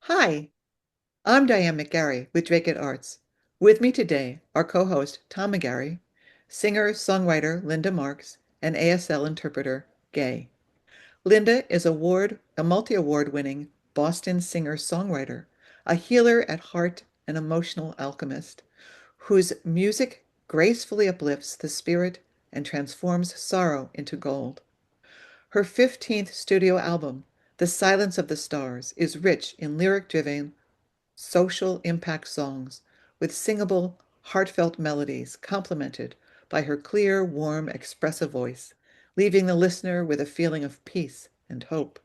Hi, I'm Diane McGarry with Drake Arts. With me today are co-host Tom McGarry, singer-songwriter Linda Marks, and ASL interpreter Gay. Linda is a multi-award winning Boston singer-songwriter, a healer at heart and emotional alchemist, whose music gracefully uplifts the spirit and transforms sorrow into gold. Her 15th studio album, The Silence of the Stars, is rich in lyric-driven social impact songs with singable, heartfelt melodies complemented by her clear, warm, expressive voice, leaving the listener with a feeling of peace and hope.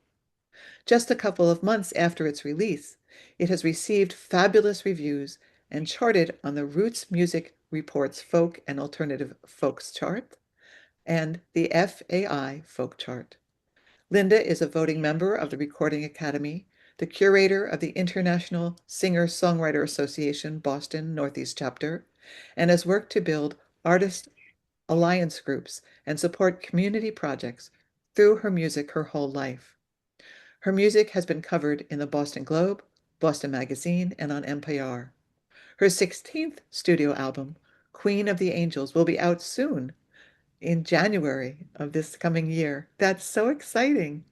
Just a couple of months after its release, it has received fabulous reviews and charted on the Roots Music Report's Folk and Alternative Folks Chart and the FAI Folk Chart. Linda is a voting member of the Recording Academy, the curator of the International Singer-Songwriter Association Boston Northeast Chapter, and has worked to build artist alliance groups and support community projects through her music her whole life. Her music has been covered in the Boston Globe, Boston Magazine, and on NPR. Her 16th studio album, Queen of the Angels, will be out soon in January of this coming year. That's so exciting.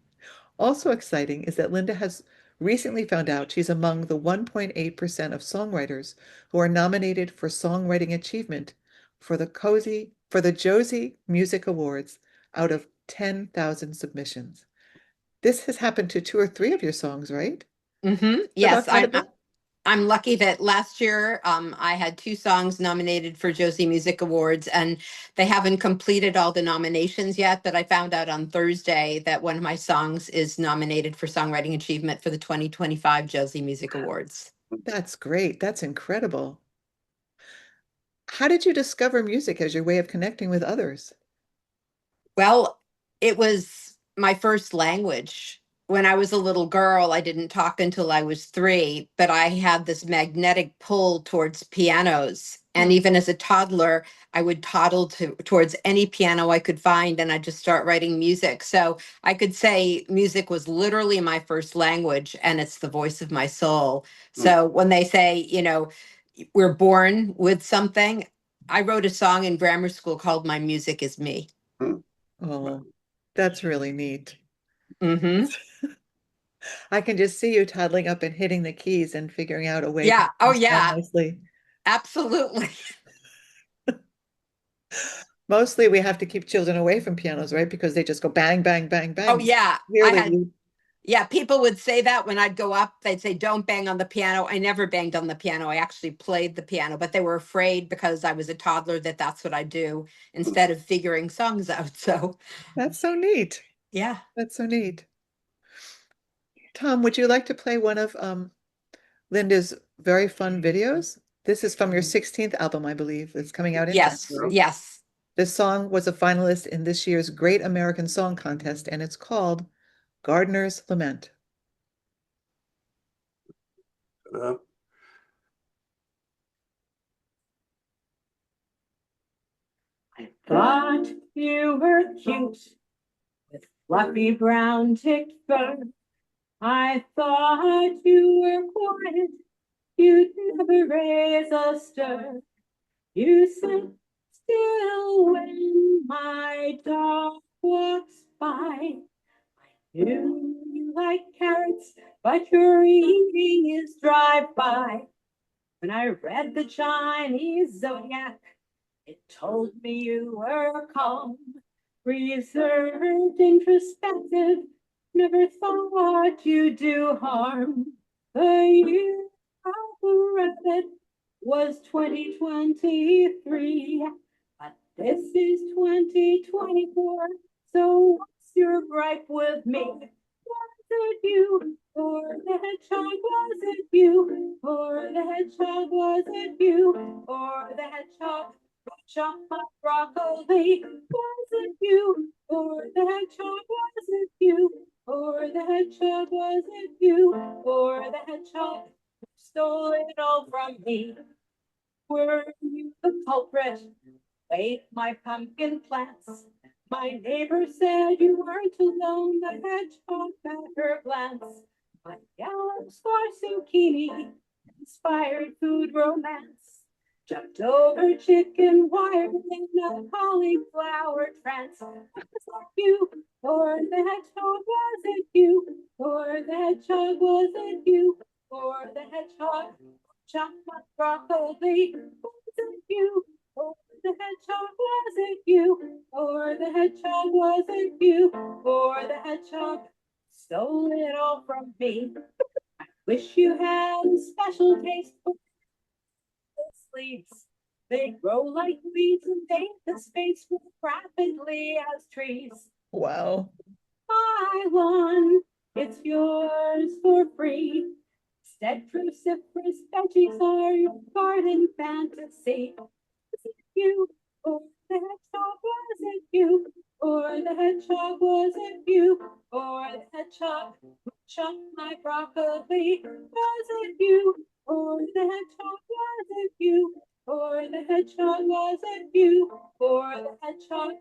Also exciting is that Linda has recently found out she's among the 1.8% of songwriters who are nominated for Songwriting Achievement for the Josie Music Awards out of 10,000 submissions. This has happened to two or three of your songs, right? Talk Yes, about that a bit. I'm lucky that last year I had two songs nominated for Josie Music Awards, and they haven't completed all the nominations yet. But I found out on Thursday that one of my songs is nominated for Songwriting Achievement for the 2025 Josie Music Awards. That's great. That's incredible. How did you discover music as your way of connecting with others? Well, it was my first language. When I was a little girl, I didn't talk until I was 3, but I had this magnetic pull towards pianos. And Hmm. even as a toddler, I would toddle towards any piano I could find and I'd just start writing music. So I could say music was literally my first language and it's the voice of my soul. So when they say, we're born with something, I wrote a song in grammar school called My Music Is Me. Oh, that's really neat. Hmm. I can just see you toddling up and hitting the keys and figuring out a way to Yeah. make Oh, them sound yeah. nicely. Absolutely. Mostly we have to keep children away from pianos, right? Because they just go bang, bang, bang, Oh, bang. yeah. Clearly, you, Yeah. People would say that when I'd go up, they'd say, don't bang on the piano. I never banged on the piano. I actually played the piano, but they were afraid because I was a toddler that that's what I do instead of figuring songs out. So, that's so neat. yeah. That's so neat. Tom, would you like to play one of Linda's very fun videos? This is from your 16th album, I believe. It's coming out in Yes. January. Yes. This song was a finalist in this year's Great American Song Contest, and it's called Gardener's Lament. I thought you were cute with fluffy brown tipped fur. I thought you were quiet, you'd never raise a stir. You sit still when my dog walks by. I knew you like carrots, but your eating is drive-by. When I read the Chinese zodiac, it told me you were calm, reserved, introspective, never thought you'd do harm. The year of the rabbit was 2023, but this is 2024, so what's your gripe with me? Was it you, or the hedgehog? Was it you, or the hedgehog? Was it you, or the hedgehog? Chop my broccoli, was it you? Or the hedgehog, was it you? Or the hedgehog, was it you? Or the hedgehog stole it all from me? Were you the culprit? Ate my pumpkin plants. My neighbor said you weren't alone. The hedgehog had her glance. My yellow squash zucchini, inspired food romance. Jumped over chicken wire in a cauliflower trance. Was it you, or the hedgehog? Was it you, or the hedgehog? Was it you, or the hedgehog? Chopped my broccoli. Was it you, or the hedgehog? Was it you, or the hedgehog? Was it you, or the hedgehog? Stole it all from me. Wish you had a special taste for sleeves. They grow like weeds and paint the space move rapidly as trees. Wow. Buy one, it's yours for free. Instead, cruciferous veggies are your garden fantasy. Was it you, or the hedgehog? Was it you, or the hedgehog? Was it you, or the hedgehog? Chopped my broccoli. Was it you, or the hedgehog? Was it you, or the hedgehog? Was it you, or the hedgehog?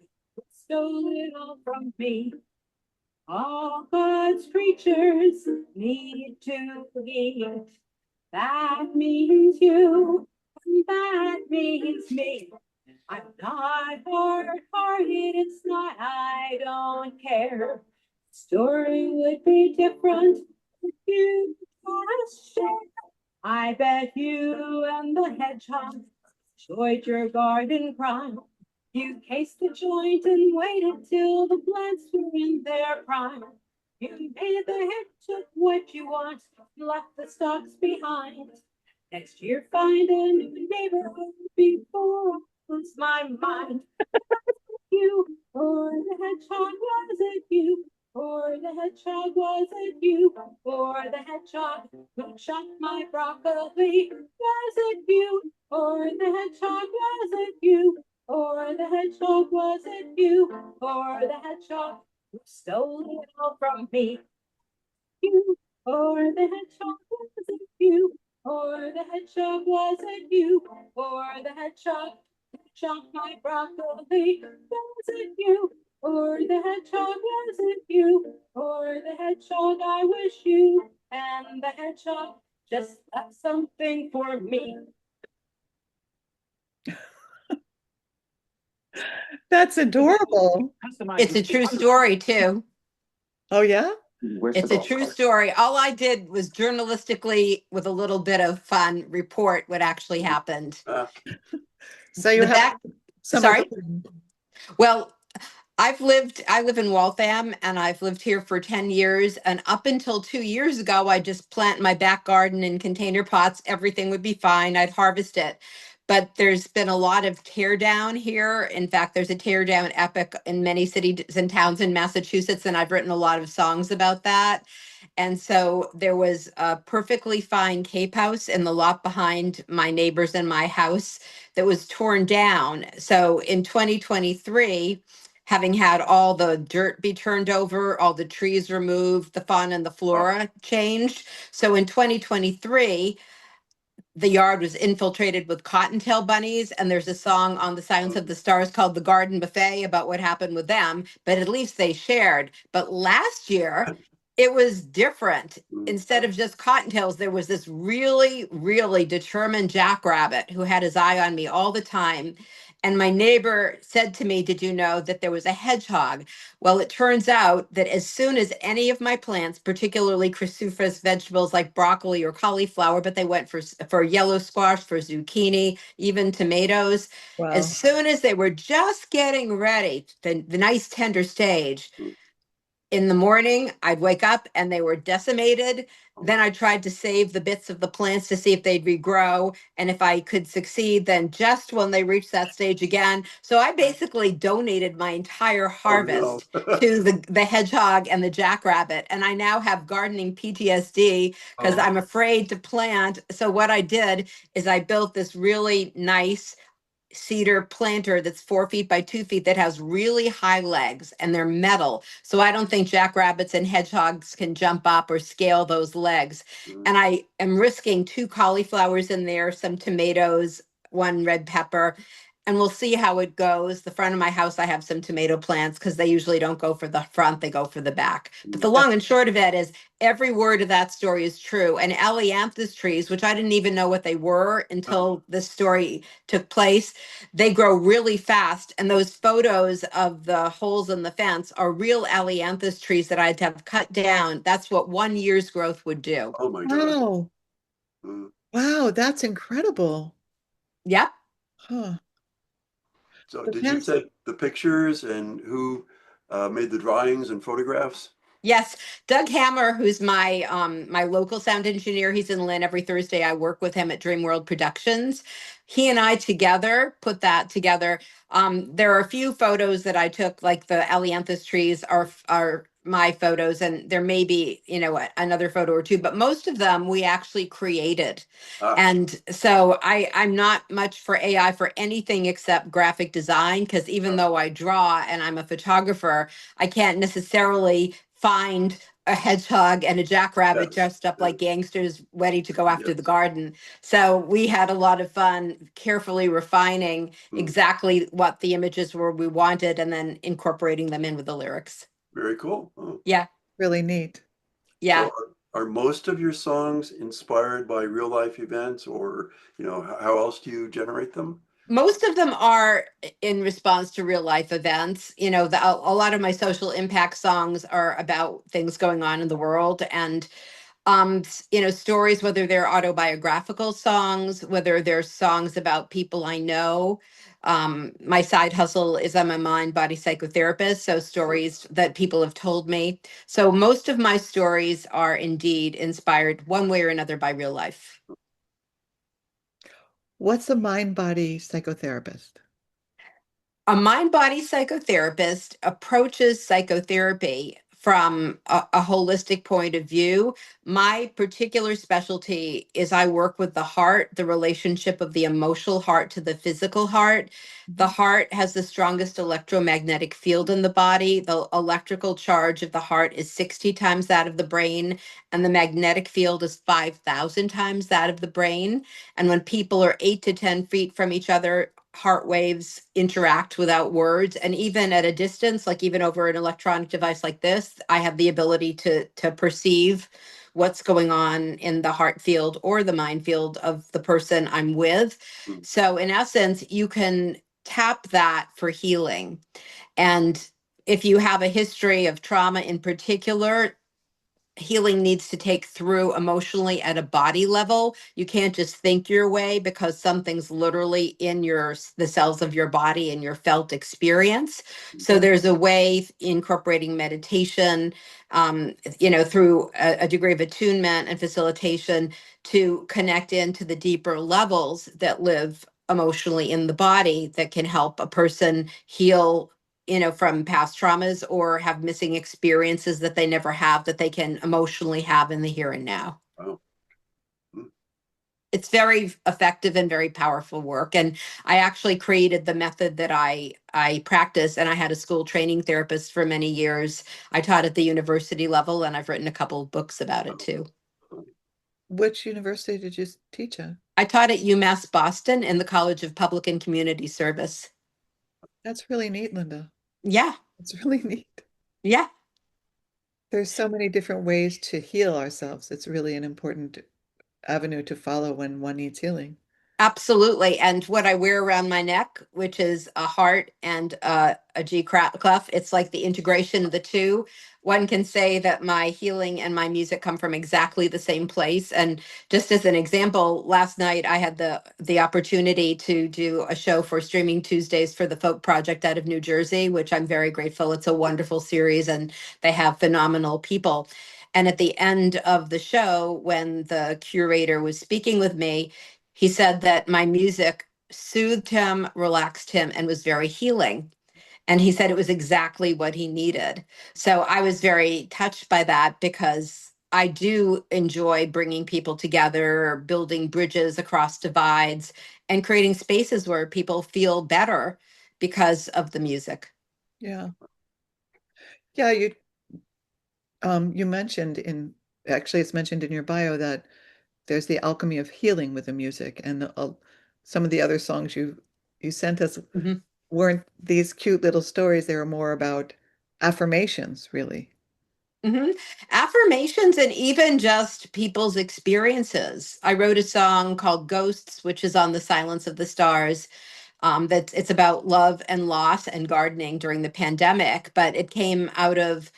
Stole it all from me. All God's creatures need to eat. That means you, and that means me. I'm not hard-hearted, it's not, I don't care. Story would be different if you just share. I bet you and the hedgehog enjoyed your garden crime. You cased the joint and waited till the plants were in their prime. You made the hedge took what you want, left the stalks behind. Next year, find a new neighborhood before I lose my mind. You, or the hedgehog? Was it you, or the hedgehog? Was it you, or the hedgehog who chopped my broccoli? Was it you, or the hedgehog? Was it you, or the hedgehog? Was it you, or the hedgehog who stole it all from me? You, or the hedgehog? Was it you, or the hedgehog? Was it you, or the hedgehog who chopped my broccoli? Was it you, or the hedgehog? Was it you, or the hedgehog? I wish you and the hedgehog just left something for me. That's adorable. It's a true story too. Oh, yeah? It's a true story. All I did was journalistically, with a little bit of fun, report what actually happened. So you The have back, some sorry. opinion. Well, I live in Waltham and I've lived here for 10 years. And up until 2 years ago, I just plant my back garden in container pots. Everything would be fine. I'd harvest it. But there's been a lot of tear down here. In fact, there's a tear down epic in many cities and towns in Massachusetts. And I've written a lot of songs about that. And so there was a perfectly fine Cape house in the lot behind my neighbors and my house that was torn down. So in 2023, having had all the dirt be turned over, all the trees removed, the fauna and the flora changed. So in 2023, the yard was infiltrated with cottontail bunnies, and there's a song on the Silence of the Stars called The Garden Buffet about what happened with them, but at least they shared. But last year, it was different. Instead of just cottontails, there was this really, really determined jackrabbit who had his eye on me all the time. And my neighbor said to me, "Did you know that there was a hedgehog?" Well, it turns out that as soon as any of my plants, particularly cruciferous vegetables like broccoli or cauliflower, but they went for yellow squash, for zucchini, even tomatoes, as Wow. soon as they were just getting ready, the nice tender stage, in the morning, I'd wake up and they were decimated. Then I tried to save the bits of the plants to see if they'd regrow. And if I could succeed, then just when they reached that stage again. So I basically donated my entire harvest to the hedgehog and the jackrabbit. And I now have gardening PTSD because I'm afraid to plant. So what I did is I built this really nice cedar planter that's 4 feet by 2 feet that has really high legs and they're metal. So I don't think jackrabbits and hedgehogs can jump up or scale those legs. And I am risking 2 cauliflowers in there, some tomatoes, 1 red pepper. and we'll see how it goes. The front of my house, I have some tomato plants because they usually don't go for the front, they go for the back. But the long and short of it is every word of that story is true. And allianthus trees, which I didn't even know what they were until this story took place, they grow really fast. And those photos of the holes in the fence are real allianthus trees that I'd have cut down. That's what 1 year's growth would do. Oh my God. Wow. Uh, Wow, that's incredible. Yep. Huh. so The did you past, take the pictures and who made the drawings and photographs? Yes, Doug Hammer, who's my local sound engineer, he's in Lynn every Thursday. I work with him at Dream World Productions. He and I together put that together. There are a few photos that I took, like the Allianthus trees are my photos, and there may be, another photo or two, but most of them we actually created. Ah, And so I'm not much for AI for anything except graphic design, because even though I draw and I'm a photographer, I can't necessarily find a hedgehog and a jackrabbit yes, dressed up yes, like gangsters ready to go after the yes. garden. So we had a lot of fun carefully refining Mm, exactly what the images were we wanted and then incorporating them in with the lyrics. very cool. Oh. Yeah, really neat. yeah. So are most of your songs inspired by real life events or, how else do you generate them? Most of them are in response to real life events. A lot of my social impact songs are about things going on in the world, and stories, whether they're autobiographical songs, whether they're songs about people I know. My side hustle is I'm a mind body psychotherapist, so stories that people have told me. So most of my stories are indeed inspired one way or another by real life. What's a mind-body psychotherapist? A mind body psychotherapist approaches psychotherapy from a holistic point of view. My particular specialty is I work with the heart, the relationship of the emotional heart to the physical heart. The Mhm. heart has the strongest electromagnetic field in the body. The electrical charge of the heart is 60 times that of the brain, and the magnetic field is 5,000 times that of the brain. And when people are 8 to 10 feet from each other, heart waves interact without words. And even at a distance, like even over an electronic device like this, I have the ability to perceive what's going on in the heart field or the mind field of the person I'm with. Mm, So in essence, you can tap that for healing. And if you have a history of trauma in particular, healing needs to take through emotionally at a body level. You can't just think your way because something's literally in the cells of your body and your felt experience. So Yeah. there's a way incorporating meditation, through a degree of attunement and facilitation to connect into the deeper levels that live emotionally in the body that can help a person heal from past traumas or have missing experiences that they never have that they can emotionally have in the here and now. wow. Mm, It's very effective and very powerful work. And I actually created the method that I practice, and I had a school training therapist for many years. I taught at the university level, and I've written a couple of books about it wow. too. Which university did you teach at? I taught at UMass Boston in the College of Public and Community Service. That's really neat, Linda. Yeah, It's really neat. yeah. There's so many different ways to heal ourselves. It's really an important avenue to follow when one needs healing. Absolutely. And what I wear around my neck, which is a heart and a clef, it's like the integration of the two. One can say that my healing and my music come from exactly the same place. And just as an example, last night I had the opportunity to do a show for Streaming Tuesdays for the Folk Project out of New Jersey, which I'm very grateful. It's a wonderful series and they have phenomenal people. And at the end of the show, when the curator was speaking with me, he said that my music soothed him, relaxed him, and was very healing. And he said it was exactly what he needed. So I was very touched by that because I do enjoy bringing people together, building bridges across divides, and creating spaces where people feel better because of the music. Yeah. Yeah, you mentioned actually it's mentioned in your bio that there's the alchemy of healing with the music and some of the other songs you you sent us Mhm. weren't these cute little stories. They were more about affirmations, really. Hmm. Affirmations and even just people's experiences. I wrote a song called Ghosts, which is on the Silence of the Stars. That's it's about love and loss and gardening during the pandemic, but it came out of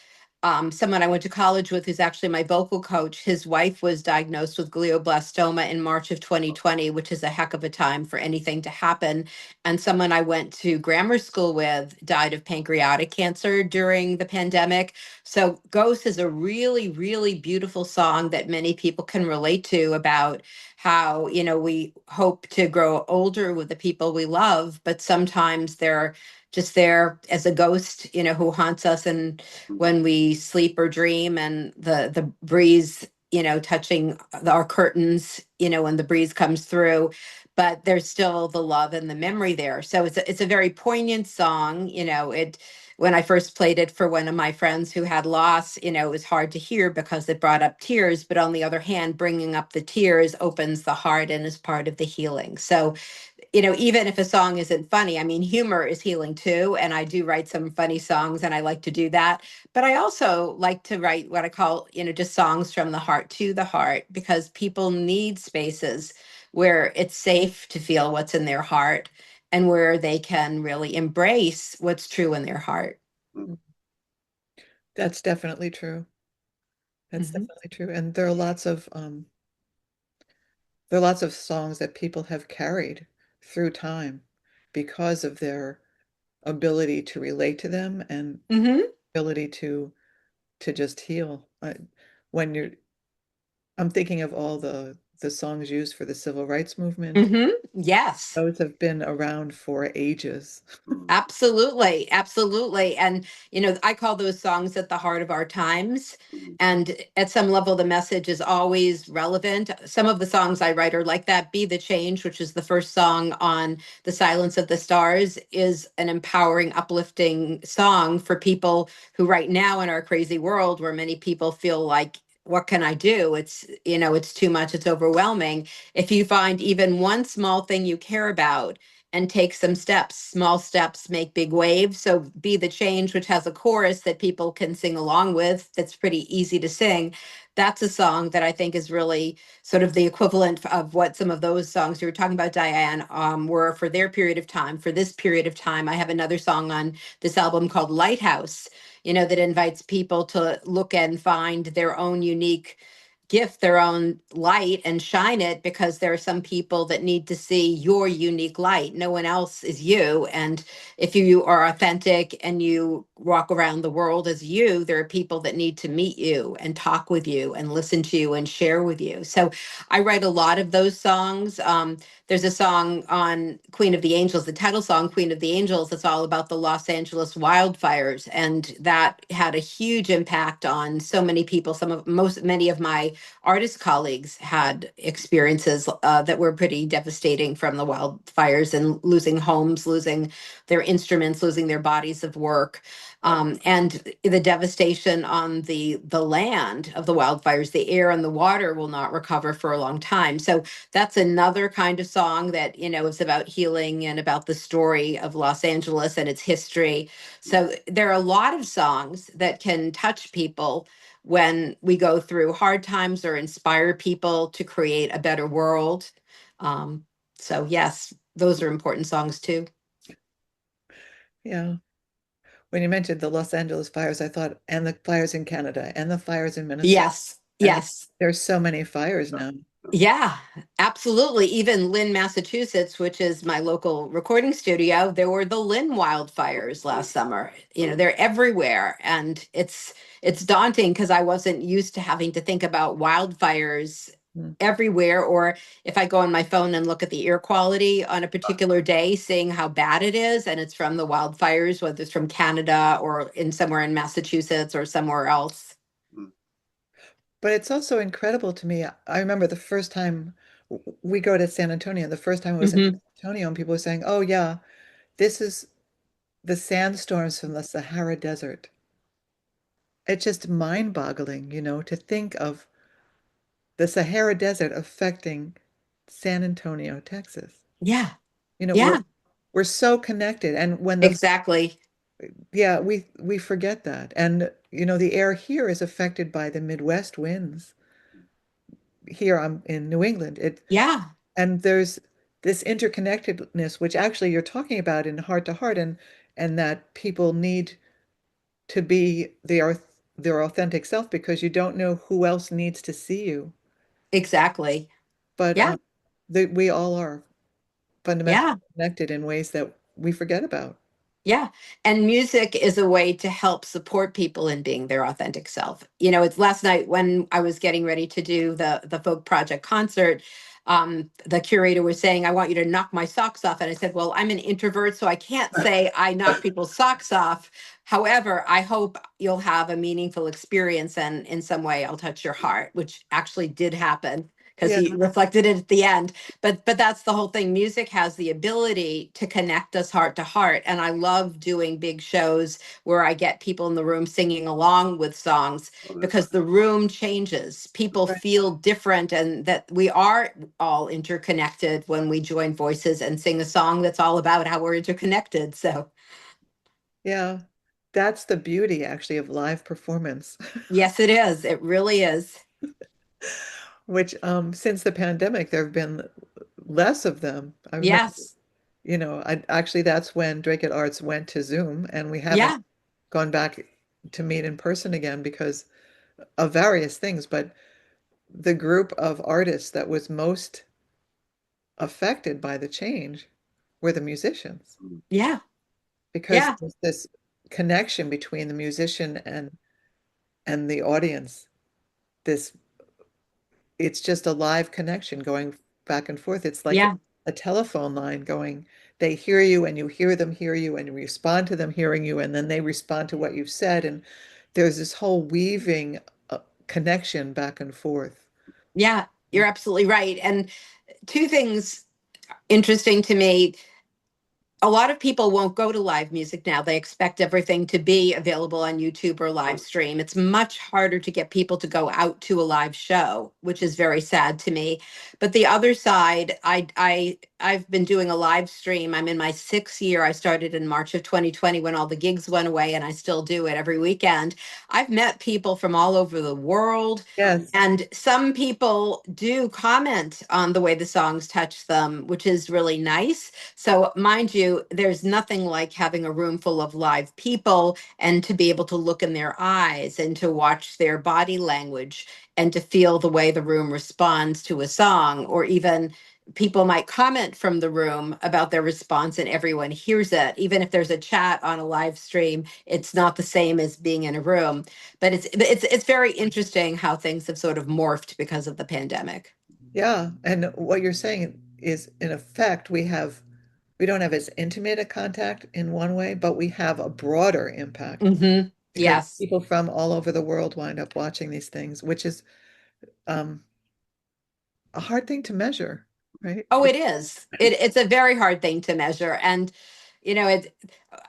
someone I went to college with who's actually my vocal coach. His wife was diagnosed with glioblastoma in March of 2020, which is a heck of a time for anything to happen. And someone I went to grammar school with died of pancreatic cancer during the pandemic. So, Ghost is a really, really beautiful song that many people can relate to about how, we hope to grow older with the people we love, but sometimes they're just there as a ghost, who haunts us and when we sleep or dream, and the breeze, touching our curtains, when the breeze comes through, but there's still the love and the memory there. So it's a very poignant song. It When I first played it for one of my friends who had loss, it was hard to hear because it brought up tears. But on the other hand, bringing up the tears opens the heart and is part of the healing. So, even if a song isn't funny, I mean, humor is healing too. And I do write some funny songs and I like to do that. But I also like to write what I call, just songs from the heart to the heart, because people need spaces where it's safe to feel what's in their heart and where they can really embrace what's true in their heart. That's definitely true. That's Mhm. definitely true. And there are lots of songs that people have carried through time because of their ability to relate to them and Mhm. ability to just heal. When you're I'm thinking of all the songs used for the civil rights movement. Mhm. Yes. Those have been around for ages. Absolutely, absolutely. And, I call those songs at the heart of our times. And at some level, the message is always relevant. Some of the songs I write are like that. Be the Change, which is the first song on The Silence of the Stars, is an empowering, uplifting song for people who, right now, in our crazy world where many people feel like, what can I do? It's too much, it's overwhelming. If you find even one small thing you care about, and take some steps. Small steps make big waves. So Be the Change, which has a chorus that people can sing along with, that's pretty easy to sing. That's a song that I think is really sort of the equivalent of what some of those songs you were talking about, Diane, were for their period of time. For this period of time, I have another song on this album called Lighthouse, that invites people to look and find their own unique gift, their own light, and shine it, because there are some people that need to see your unique light. No one else is you. And if you are authentic and you walk around the world as you, there are people that need to meet you and talk with you and listen to you and share with you. So I write a lot of those songs. There's a song on Queen of the Angels, the title song, Queen of the Angels, that's all about the Los Angeles wildfires. And that had a huge impact on so many people. Many of my artist colleagues had experiences that were pretty devastating from the wildfires, and losing homes, losing their instruments, losing their bodies of work, and the devastation on the land of the wildfires. The air and the water will not recover for a long time. So that's another kind of song that is about healing and about the story of Los Angeles and its history. So there are a lot of songs that can touch people when we go through hard times or inspire people to create a better world. Um, so yes, those are important songs too. Yeah. When you mentioned the Los Angeles fires, I thought, and the fires in Canada and the fires in Minnesota. Yes, I mean, yes. there's so many fires now. Yeah, absolutely. Even Lynn, Massachusetts, which is my local recording studio, there were the Lynn wildfires last summer. They're everywhere, and it's daunting because I wasn't used to having to think about wildfires Mm. everywhere, or if I go on my phone and look at the air quality on a particular day, seeing how bad it is, and it's from the wildfires, whether it's from Canada or in somewhere in Massachusetts or somewhere else. But it's also incredible to me. I remember the first time we go to San Antonio, the first time I was in Hmm. San Antonio, and people were saying, "Oh yeah, this is the sandstorms from the Sahara Desert." It's just mind-boggling, to think of the Sahara Desert affecting San Antonio, Texas. Yeah, Where yeah. we're so connected. And when the Exactly. yeah, we forget that. And the air here is affected by the Midwest winds. Here I'm in New England. Yeah, And there's this interconnectedness, which actually you're talking about in Heart to Heart, and that people need to be their authentic self because you don't know who else needs to see you. exactly. But Yeah, we all are fundamentally yeah. connected in ways that we forget about. Yeah. And music is a way to help support people in being their authentic self. It's last night when I was getting ready to do the Folk Project concert, the curator was saying, I want you to knock my socks off. And I said, well, I'm an introvert, so I can't say I knock people's socks off. However, I hope you'll have a meaningful experience and in some way I'll touch your heart, which actually did happen because Yeah, he reflected it at the end. But that's the whole thing. Music has the ability to connect us heart to heart, and I love doing big shows where I get people in the room singing along with songs Oh, that's because the room changes, people right. feel different, and that we are all interconnected when we join voices and sing a song that's all about how we're interconnected. So Yeah. That's the beauty actually of live performance, yes, it is, it really is. which since the pandemic there have been less of them. I remember, Yes. actually that's when Drake at Arts went to Zoom and we haven't Yeah. gone back to meet in person again because of various things, but the group of artists that was most affected by the change were the musicians Yeah. because Yeah. there's this connection between the musician and the audience. This It's just a live connection going back and forth. It's like Yeah. a telephone line going, they hear you and you hear them hear you and you respond to them hearing you and then they respond to what you've said. And there's this whole weaving connection back and forth. Yeah, you're absolutely right. And two things interesting to me. A lot of people won't go to live music now. They expect everything to be available on YouTube or live stream. It's much harder to get people to go out to a live show, which is very sad to me. But the other side, I've been doing a live stream. I'm in my sixth year. I started in March of 2020 when all the gigs went away, and I still do it every weekend. I've met people from all over the world. Yes. And some people do comment on the way the songs touch them, which is really nice. So, mind you, there's nothing like having a room full of live people and to be able to look in their eyes and to watch their body language and to feel the way the room responds to a song, or even people might comment from the room about their response and everyone hears it. Even if there's a chat on a live stream, it's not the same as being in a room. But it's very interesting how things have sort of morphed because of the pandemic. Yeah. And what you're saying is, in effect, we don't have as intimate a contact in one way, but we have a broader impact Hmm. because Yes. people from all over the world wind up watching these things, which is um, a hard thing to measure, right? Oh, it is. It's a very hard thing to measure. And, it,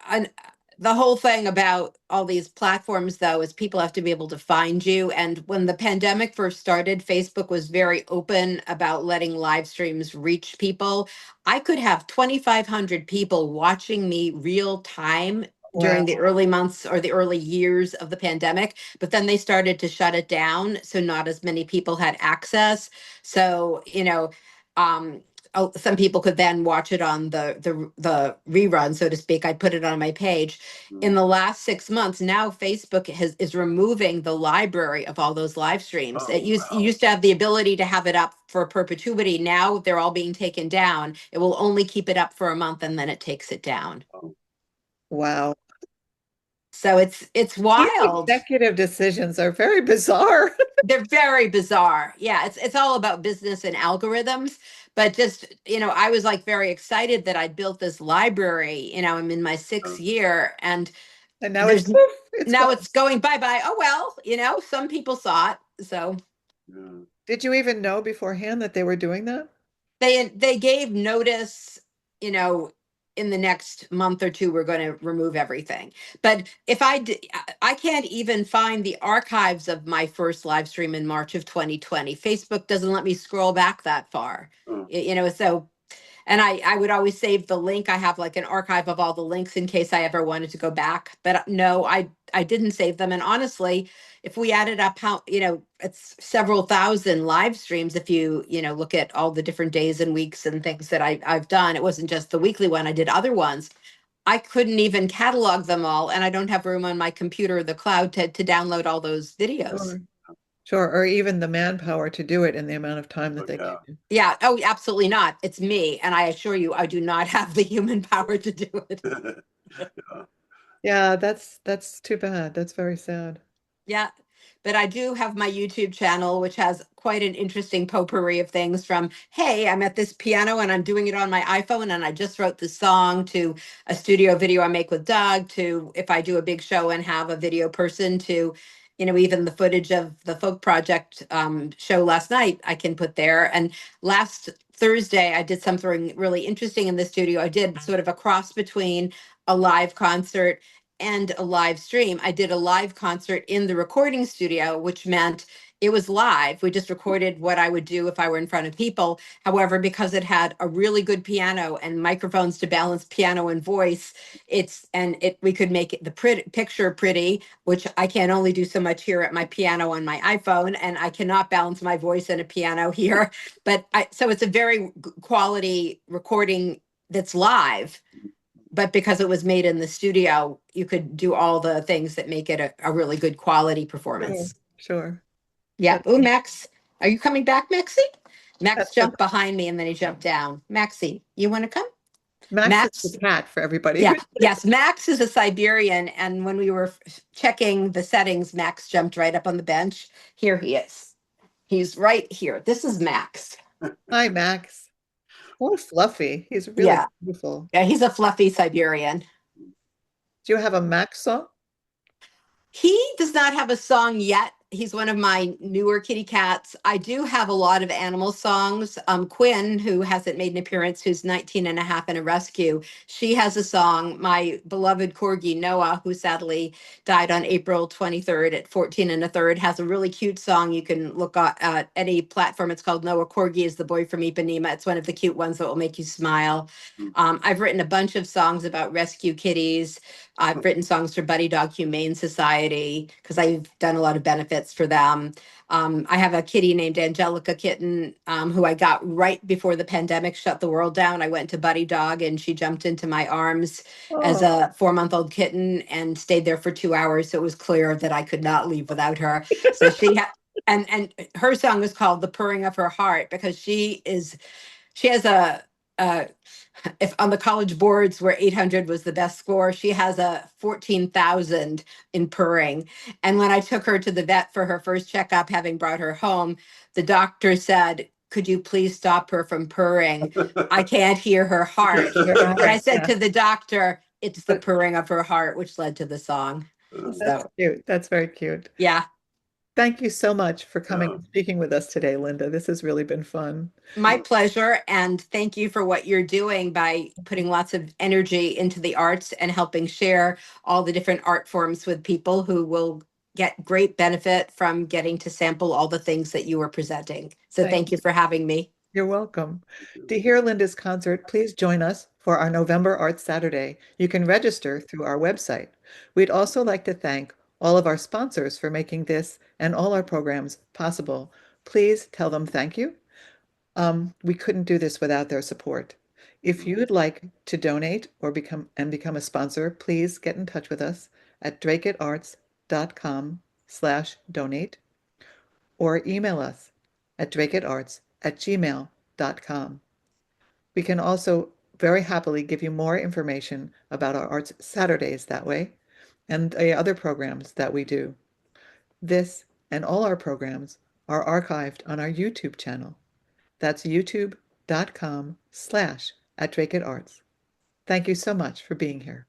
and the whole thing about all these platforms, though, is people have to be able to find you. And when the pandemic first started, Facebook was very open about letting live streams reach people. I could have 2,500 people watching me real time during the Wow. early months or the early years of the pandemic, but then they started to shut it down. So not as many people had access. So, um, some people could then watch it on the rerun, so to speak. I put it on my page. In the last 6 months, now Facebook is removing the library of all those live streams. Oh, You wow. used to have the ability to have it up for perpetuity. Now they're all being taken down. It will only keep it up for a month and then it takes it down. Oh, Wow. So it's These wild. executive decisions are very bizarre. They're very bizarre. Yeah, it's all about business and algorithms. But just, I was like very excited that I built this library. I'm in my sixth oh, year and And now it's there's poof, it's gone. now it's going bye-bye. Oh well, some people saw it. So yeah. Did you even know beforehand that they were doing that? they gave notice, you know, in the next month or two we're going to remove everything. But if I can't even find the archives of my first live stream in March of 2020. Facebook doesn't let me scroll back that far. Oh, So And I would always save the link. I have like an archive of all the links in case I ever wanted to go back. But no, I didn't save them. And honestly, if we added up how, it's several thousand live streams. If you, look at all the different days and weeks and things that I've done, it wasn't just the weekly one. I did other ones. I couldn't even catalog them all, and I don't have room on my computer or the cloud to download all those videos. Sure. Sure, or even the manpower to do it in the amount of time that they Yeah. give you. Yeah. Oh, absolutely not. It's me, and I assure you, I do not have the human power to do it. Yeah. Yeah, that's too bad. That's very sad. Yeah. But I do have my YouTube channel, which has quite an interesting potpourri of things from, hey, I'm at this piano and I'm doing it on my iPhone and I just wrote this song, to a studio video I make with Doug, to if I do a big show and have a video person, to, even the footage of the Folk Project show last night, I can put there. And last Thursday, I did something really interesting in the studio. I did sort of a cross between a live concert and a live stream. I did a live concert in the recording studio, which meant it was live. We just recorded what I would do if I were in front of people. However, because it had a really good piano and microphones to balance piano and voice, we could make it the picture pretty, which I can only do so much here at my piano on my iPhone, and I cannot balance my voice in a piano here. So it's a very quality recording that's live. But because it was made in the studio, you could do all the things that make it a really good quality Sure, performance. sure. Yeah. That's Oh, Max, are you coming back, Maxie? Max that's jumped behind me and then he jumped down. Maxie, you want to come? Max is the Max, cat for everybody. yeah, yes, Max is a Siberian. And when we were checking the settings, Max jumped right up on the bench. Here he is. He's right here. This is Max. Hi, Max. Oh, fluffy. He's really Yeah. beautiful. Yeah, he's a fluffy Siberian. Do you have a Max song? He does not have a song yet. He's one of my newer kitty cats. I do have a lot of animal songs. Quinn, who hasn't made an appearance, who's 19 and a half and a rescue, she has a song. My beloved corgi, Noah, who sadly died on April 23rd at 14 and a third, has a really cute song. You can look at any platform. It's called Noah Corgi is the Boy from Ipanema. It's one of the cute ones that will make you smile. I've written a bunch of songs about rescue kitties. I've written songs for Buddy Dog Humane Society because I've done a lot of benefits for them. I have a kitty named Angelica Kitten, who I got right before the pandemic shut the world down. I went to Buddy Dog and she jumped into my arms as Oh, a 4-month-old kitten and stayed there for 2 hours. So it was clear that I could not leave without her. So she had, and her song is called "The Purring of Her Heart" because she has a if on the college boards where 800 was the best score, she has a 14,000 in purring. And when I took her to the vet for her first checkup, having brought her home, the doctor said, "Could you please stop her from purring? I can't hear her heart." you're And I right. said Yeah. to the doctor, "It's the But purring of her heart," which led to the song. that's So, cute. That's very cute. yeah. Thank you so much for coming Yeah. and speaking with us today, Linda. This has really been fun. My pleasure. And thank you for what you're doing by putting lots of energy into the arts and helping share all the different art forms with people who will get great benefit from getting to sample all the things that you are presenting. So Thank thank you for having me. You're welcome. To hear Linda's concert, please join us for our November Arts Saturday. You can register through our website. We'd also like to thank all of our sponsors for making this and all our programs possible. Please tell them thank you. We couldn't do this without their support. If you'd like to donate or become a sponsor, please get in touch with us at drakeetarts.com/donate or email us at drakeetarts@gmail.com. We can also very happily give you more information about our Arts Saturdays that way and the other programs that we do. This and all our programs are archived on our YouTube channel. That's youtube.com/@drakeetarts. Thank you so much for being here.